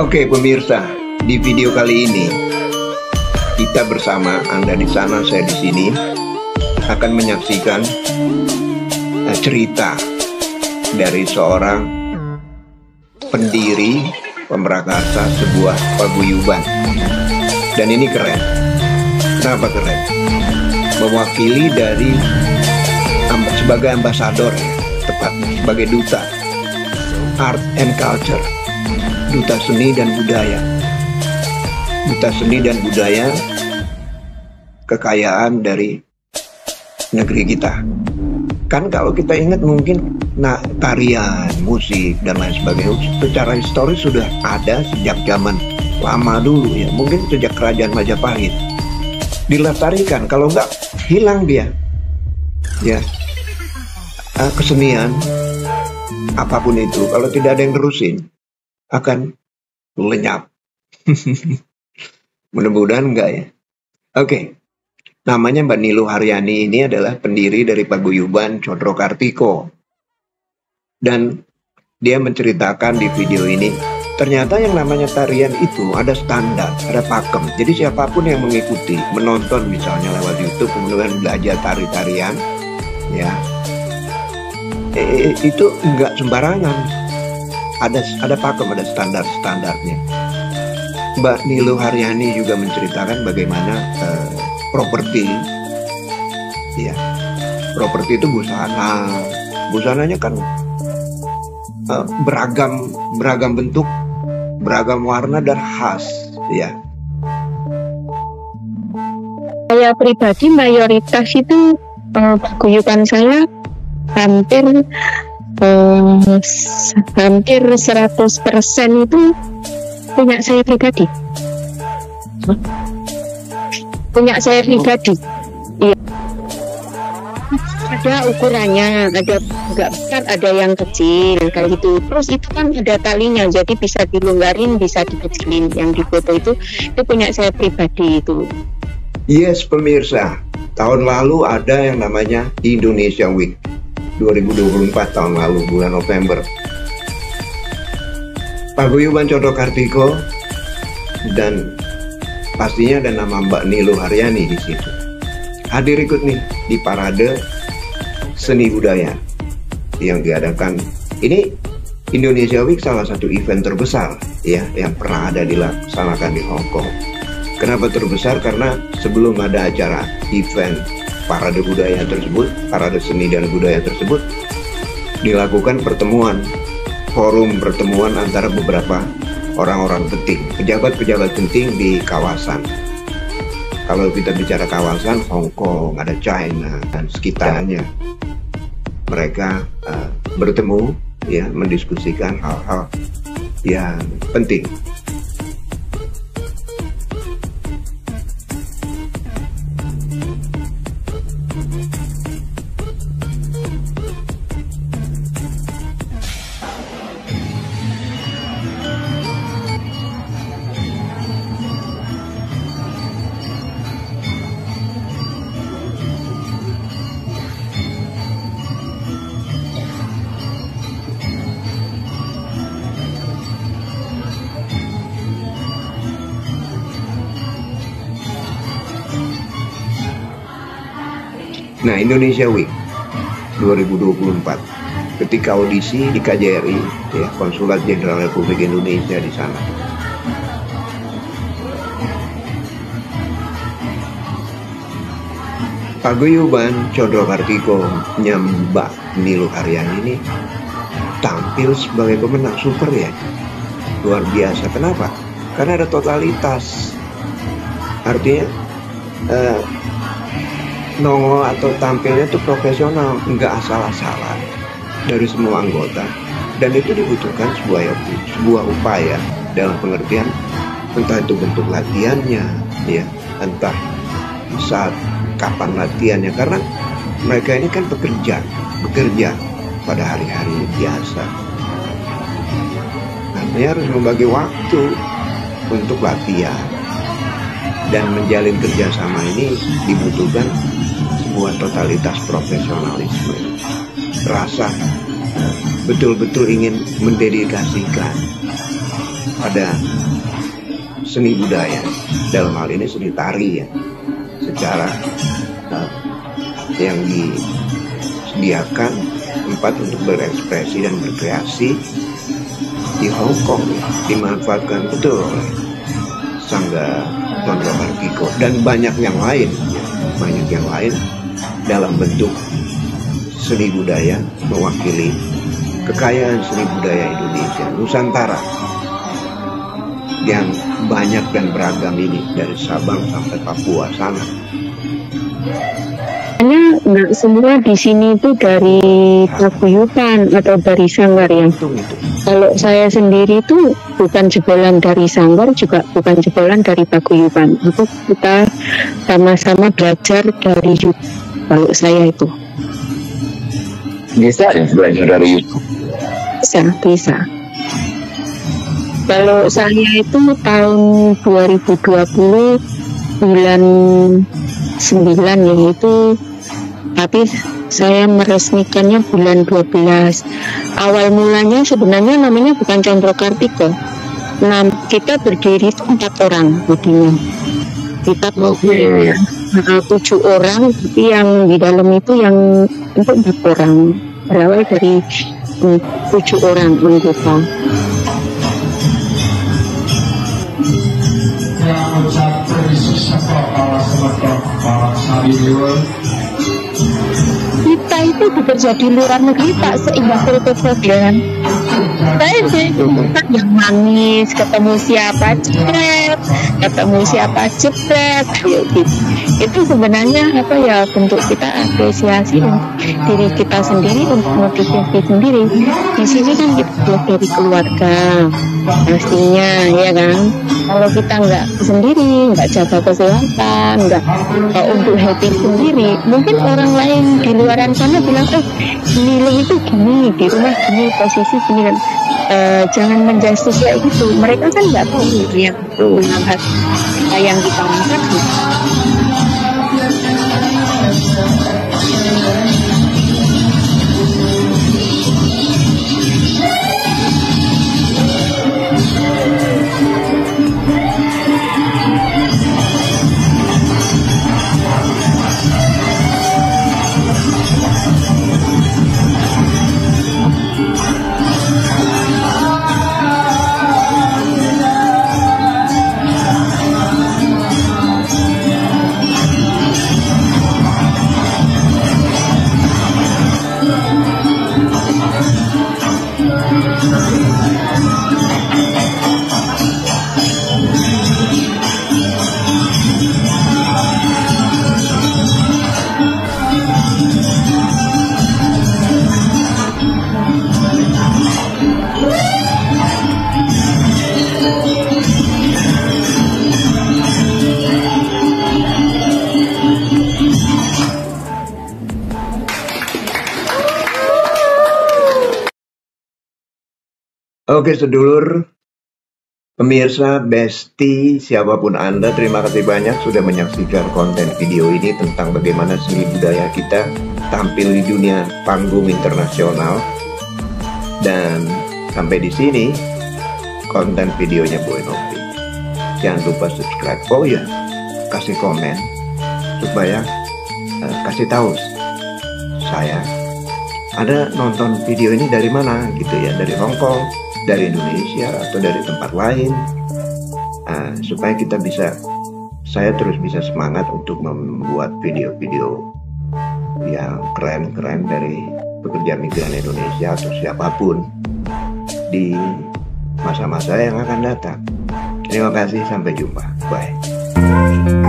Oke pemirsa, di video kali ini kita bersama, Anda di sana, saya di sini, akan menyaksikan cerita dari seorang pendiri pemrakasa sebuah paguyuban. Dan ini keren. Kenapa keren? Mewakili dari sebagai ambasador, tepatnya sebagai duta art and culture, duta seni dan budaya, duta seni dan budaya kekayaan dari negeri kita. Kan kalau kita ingat mungkin tarian, musik dan lain sebagainya secara historis sudah ada sejak zaman lama dulu ya, mungkin sejak kerajaan Majapahit. Dilestarikan, kalau enggak hilang dia ya. Kesenian apapun itu kalau tidak ada yang terusin akan lenyap. Mudah-mudahan enggak ya. Oke. Namanya Mbak Niluh Haryani, ini adalah pendiri dari paguyuban Condro Kartiko. Dan dia menceritakan di video ini, ternyata yang namanya tarian itu ada standar, ada pakem. Jadi siapapun yang mengikuti, menonton misalnya lewat YouTube, kemudian belajar tari-tarian, ya, itu enggak sembarangan. Ada pakem, ada standar-standarnya. Mbak Niluh Haryani juga menceritakan bagaimana properti, ya, properti itu busana, busananya kan beragam bentuk, beragam warna dan khas, ya. Saya pribadi mayoritas itu paguyuban saya hampir 100% itu punya saya pribadi. Punya saya pribadi. Iya. Ada ukurannya, ada enggak besar, ada yang kecil kayak gitu. Terus itu kan ada talinya, jadi bisa dilonggarin, bisa dikecilin. Yang di foto itu punya saya pribadi itu. Yes pemirsa, tahun lalu ada yang namanya Indonesia Week 2024, tahun lalu bulan November. Paguyuban Condro Kartiko dan pastinya ada nama Mbak Niluh Haryani di situ. Hadir ikut nih di parade seni budaya yang diadakan. Ini Indonesia Week salah satu event terbesar ya yang pernah ada dilaksanakan di Hong Kong. Kenapa terbesar? Karena sebelum ada acara event parade budaya tersebut, parade seni dan budaya tersebut, dilakukan forum pertemuan antara beberapa orang-orang penting, pejabat-pejabat penting di kawasan. Kalau kita bicara kawasan, Hong Kong, ada China dan sekitarnya. Mereka bertemu ya, mendiskusikan hal-hal yang penting. Nah, Indonesia Week 2024, ketika audisi di KJRI, ya, Konsulat Jenderal Republik Indonesia di sana. Paguyuban Condro Kartiko Mbak Niluh Haryani ini tampil sebagai pemenang, super ya, luar biasa. Kenapa? Karena ada totalitas, artinya nongol atau tampilnya itu profesional, nggak asal-asalan dari semua anggota. Dan itu dibutuhkan sebuah upaya dalam pengertian entah itu bentuk latihannya, ya, entah saat kapan latihannya, karena mereka ini kan bekerja pada hari-hari biasa. Artinya harus membagi waktu untuk latihan, dan menjalin kerjasama ini dibutuhkan sebuah totalitas profesionalisme, rasa betul-betul ingin mendedikasikan pada seni budaya, dalam hal ini seni tari ya, secara yang disediakan tempat untuk berekspresi dan berkreasi di Hong Kong ya, dimanfaatkan betul oleh Sangga Condro Kartiko dan banyak yang lain dalam bentuk seni budaya mewakili kekayaan seni budaya Indonesia Nusantara yang banyak dan beragam ini dari Sabang sampai Papua sana. Karena nggak semua di sini itu dari paguyuban atau dari sanggar ya. Kalau saya sendiri itu bukan jebolan dari sanggar, juga bukan jebolan dari paguyuban. Itu kita sama-sama belajar dari YouTube. Kalau saya itu bisa ya belajar dari YouTube. Bisa. Kalau saya itu tahun 2020 bulan 9 yaitu, tapi saya meresmikannya bulan 12. Awal mulanya sebenarnya namanya bukan Condro Kartiko. Nah, kita berdiri itu 4 orang jadinya. Kita 7 orang, tapi yang di dalam itu yang untuk 4 orang. Berawal dari 7 orang anggota. Kita itu bekerja di luar negeri Pak, seingat foto-fotoan. Saya itu kan yang manis, ketemu siapa jepret, gitu. Itu sebenarnya apa ya, bentuk kita apresiasi diri kita sendiri, untuk motivasi sendiri. Di sini kan kita dari keluarga pastinya, ya kan. Kalau kita nggak sendiri, nggak jaga kesehatan, nggak untuk happy sendiri, mungkin orang lain di luaran sana bilang, Niluh itu gini, di rumah gini, posisi gini kan. Jangan menjustis kayak gitu. Mereka kan nggak tahu yang melihat yang kita masak. Oke sedulur, pemirsa, besti, siapapun Anda, terima kasih banyak sudah menyaksikan konten video ini tentang bagaimana seni budaya kita tampil di dunia panggung internasional. Dan sampai di sini konten videonya Boy Novi. Jangan lupa subscribe. Oh ya, kasih komen supaya kasih tahu saya Anda nonton video ini dari mana gitu ya, dari Hong Kong, dari Indonesia, atau dari tempat lain, supaya kita saya terus bisa semangat untuk membuat video-video yang keren-keren dari pekerja migran Indonesia atau siapapun di masa-masa yang akan datang. Terima kasih, sampai jumpa, bye.